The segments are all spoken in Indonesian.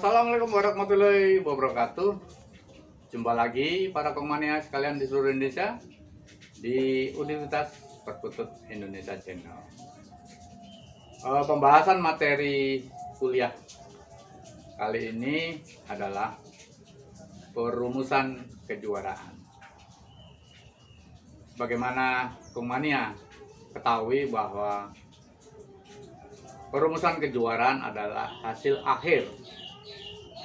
Assalamualaikum warahmatullahi wabarakatuh. Jumpa lagi para komania sekalian di seluruh Indonesia di Universitas Perkutut Indonesia Channel. Pembahasan materi kuliah kali ini adalah perumusan kejuaraan. Bagaimana komania ketahui bahwa perumusan kejuaraan adalah hasil akhir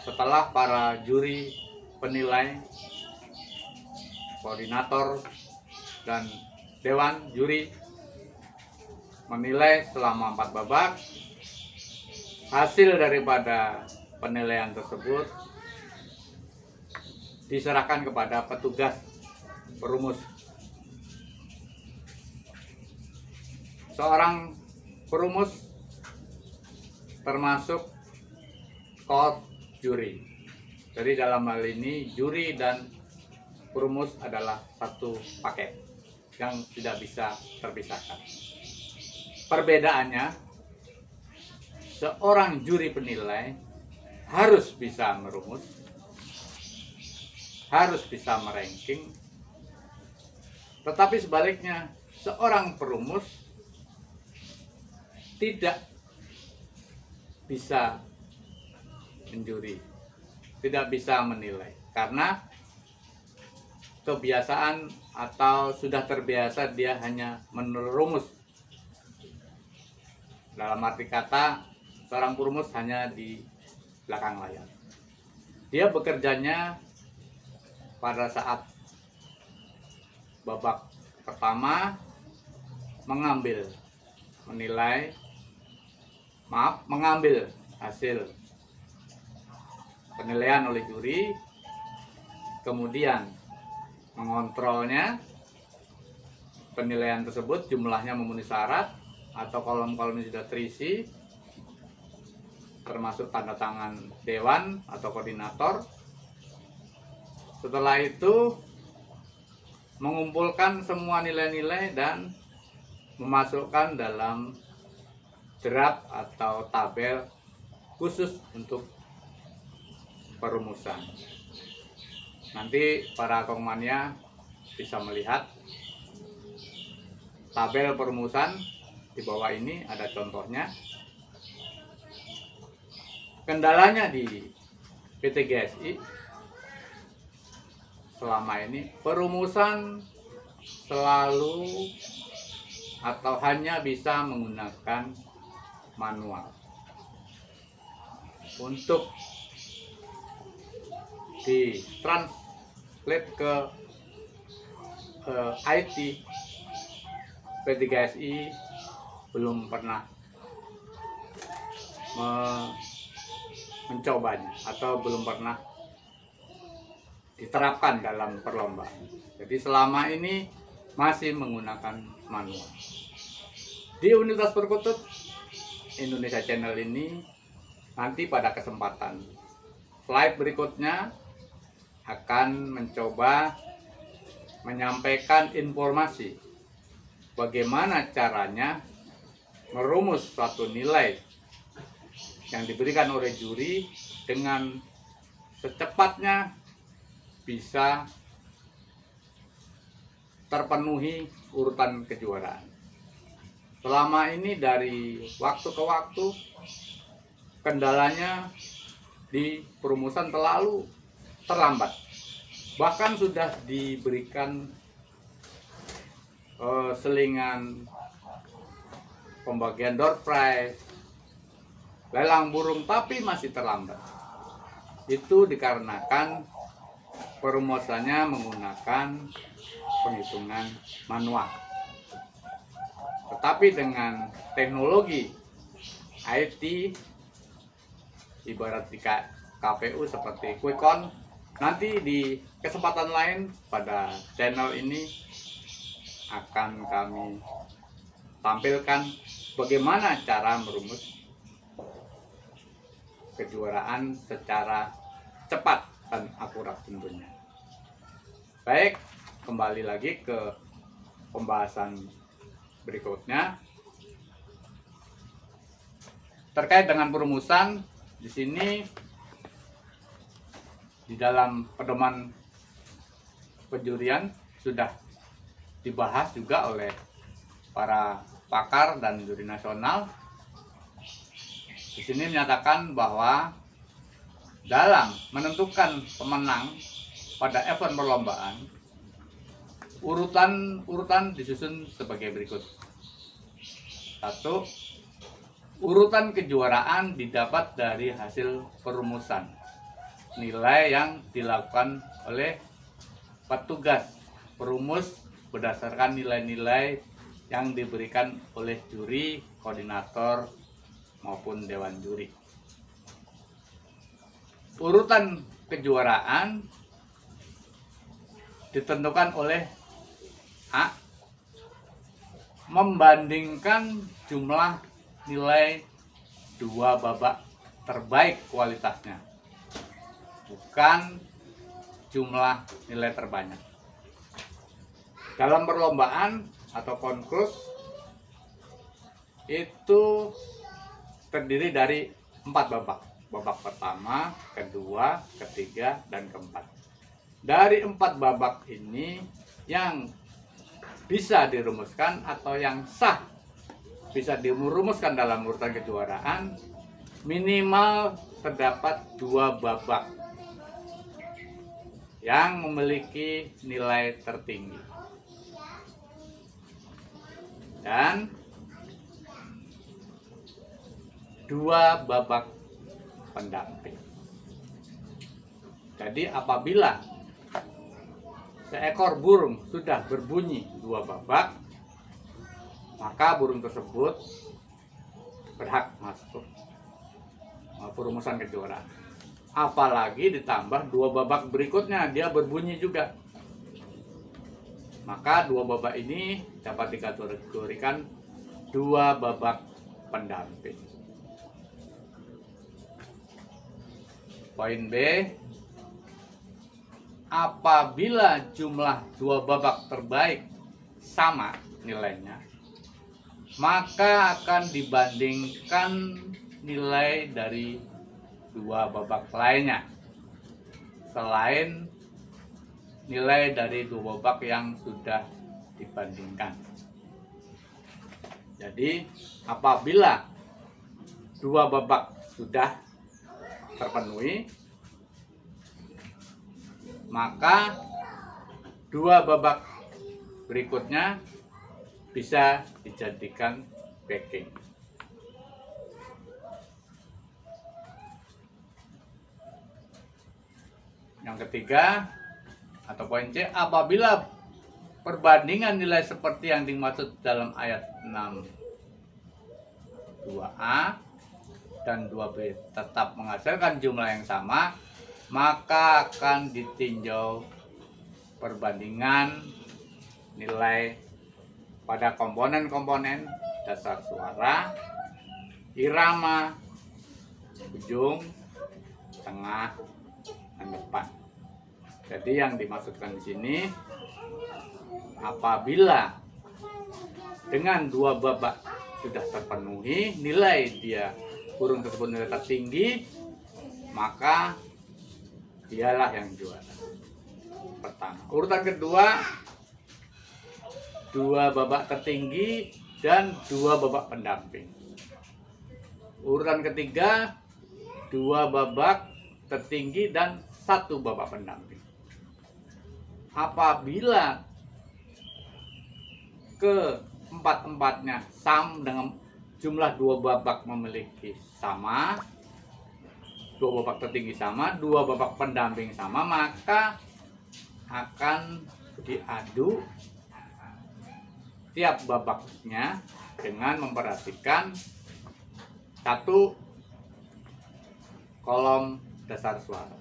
setelah para juri penilai, koordinator, dan dewan juri menilai selama 4 babak. Hasil daripada penilaian tersebut diserahkan kepada petugas perumus. Seorang perumus termasuk court juri. Jadi dalam hal ini juri dan perumus adalah satu paket yang tidak bisa terpisahkan. Perbedaannya, seorang juri penilai harus bisa merumus, harus bisa meranking, tetapi sebaliknya seorang perumus tidak bisa menjuri, tidak bisa menilai, karena kebiasaan atau sudah terbiasa dia hanya merumus. Dalam arti kata, seorang perumus hanya di belakang layar. Dia bekerjanya pada saat babak pertama mengambil hasil penilaian oleh juri, kemudian mengontrolnya, penilaian tersebut jumlahnya memenuhi syarat atau kolom-kolomnya sudah terisi, termasuk tanda tangan dewan atau koordinator. Setelah itu mengumpulkan semua nilai-nilai dan memasukkan dalam draft atau tabel khusus untuk perumusan. Nanti para komania bisa melihat tabel perumusan di bawah ini, ada contohnya. Kendalanya di PT GSI selama ini, perumusan selalu atau hanya bisa menggunakan manual. Untuk di translate ke IT, PT GSI belum pernah mencobanya atau belum pernah diterapkan dalam perlombaan. Jadi selama ini masih menggunakan manual. Di Universitas Perkutut Indonesia Channel ini, nanti pada kesempatan slide berikutnya akan mencoba menyampaikan informasi bagaimana caranya merumus suatu nilai yang diberikan oleh juri dengan secepatnya bisa terpenuhi urutan kejuaraan. Selama ini dari waktu ke waktu kendalanya di perumusan terlalu terlambat. Bahkan sudah diberikan selingan pembagian door prize, lelang burung, tapi masih terlambat. Itu dikarenakan perumusannya menggunakan penghitungan manual. Tetapi dengan teknologi IT, ibarat di KPU seperti Quick Count, nanti di kesempatan lain pada channel ini akan kami tampilkan bagaimana cara merumus kejuaraan secara cepat dan akurat tentunya. Baik, kembali lagi ke pembahasan berikutnya. Terkait dengan perumusan, di sini di dalam pedoman penjurian sudah dibahas juga oleh para pakar dan juri nasional. Di sini menyatakan bahwa dalam menentukan pemenang pada event perlombaan, urutan disusun sebagai berikut. 1. Urutan kejuaraan didapat dari hasil perumusan nilai yang dilakukan oleh petugas perumus berdasarkan nilai-nilai yang diberikan oleh juri, koordinator, maupun dewan juri. Urutan kejuaraan ditentukan oleh A. Membandingkan jumlah nilai 2 babak terbaik kualitasnya, bukan jumlah nilai terbanyak. Dalam perlombaan atau konkursus itu terdiri dari 4 babak. Babak pertama, kedua, ketiga, dan keempat. Dari 4 babak ini yang bisa dirumuskan atau yang sah bisa dirumuskan dalam urutan kejuaraan, minimal terdapat 2 babak yang memiliki nilai tertinggi dan 2 babak pendamping. Jadi apabila seekor burung sudah berbunyi 2 babak, maka burung tersebut berhak masuk perumusan kejuaraan. Apalagi ditambah 2 babak berikutnya dia berbunyi juga, maka 2 babak ini dapat dikategorikan 2 babak pendamping. Poin B, apabila jumlah 2 babak terbaik sama nilainya, maka akan dibandingkan nilai dari 2 babak lainnya selain nilai dari 2 babak yang sudah dibandingkan. Jadi apabila 2 babak sudah terpenuhi, maka 2 babak berikutnya bisa dijadikan backing. Yang ketiga atau poin C, apabila perbandingan nilai seperti yang dimaksud dalam ayat 6(2)A dan 2B tetap menghasilkan jumlah yang sama, maka akan ditinjau perbandingan nilai pada komponen-komponen dasar suara, irama, ujung, tengah, dan depan. Jadi yang dimaksudkan di sini, apabila dengan 2 babak sudah terpenuhi, nilai burung tersebut nilai tertinggi, maka dialah yang juara pertama. Urutan kedua, 2 babak tertinggi dan 2 babak pendamping. Urutan ketiga, 2 babak tertinggi dan 1 babak pendamping. Apabila keempat-empatnya sama dengan jumlah 2 babak memiliki sama, 2 babak tertinggi sama, 2 babak pendamping sama, maka akan diadu tiap babaknya dengan memperhatikan 1 kolom dasar suara.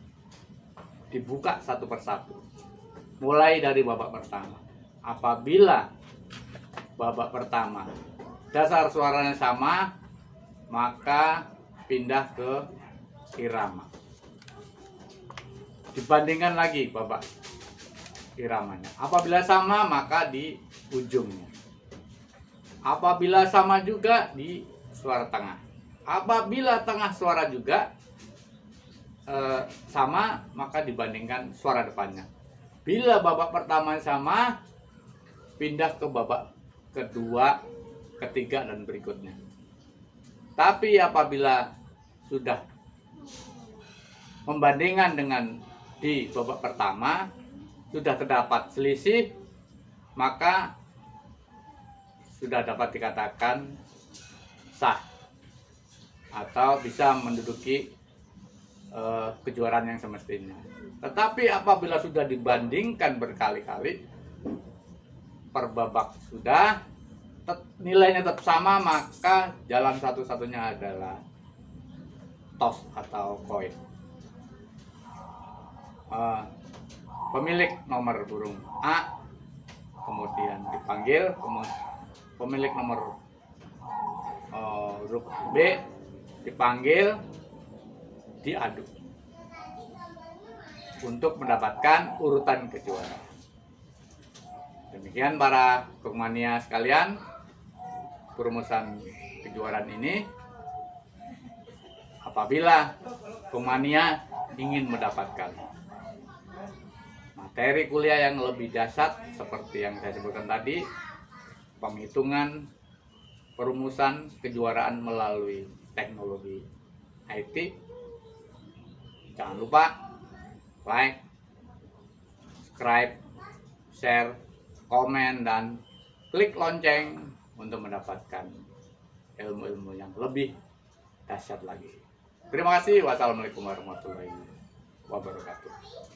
Dibuka satu persatu. Mulai dari babak pertama. Apabila babak pertama dasar suaranya sama, maka pindah ke irama. Dibandingkan lagi babak iramanya. Apabila sama, maka di ujungnya. Apabila sama juga di suara tengah. Apabila tengah suara juga, sama, maka dibandingkan suara depannya. Bila babak pertama sama, pindah ke babak kedua, ketiga, dan berikutnya. Tapi apabila sudah membandingkan dengan di babak pertama, sudah terdapat selisih, maka sudah dapat dikatakan sah atau bisa menduduki kejuaraan yang semestinya. Tetapi apabila sudah dibandingkan berkali-kali, per babak sudah nilainya tetap sama, maka jalan satu-satunya adalah toss atau koin. Pemilik nomor burung A kemudian dipanggil, pemilik nomor huruf B dipanggil, diadu untuk mendapatkan urutan kejuaraan. Demikian para Pokemania sekalian, perumusan kejuaraan ini. Apabila Pokemania ingin mendapatkan materi kuliah yang lebih dahsyat seperti yang saya sebutkan tadi, penghitungan perumusan kejuaraan melalui teknologi IT, jangan lupa like, subscribe, share, komen, dan klik lonceng untuk mendapatkan ilmu-ilmu yang lebih dahsyat lagi. Terima kasih. Wassalamualaikum warahmatullahi wabarakatuh.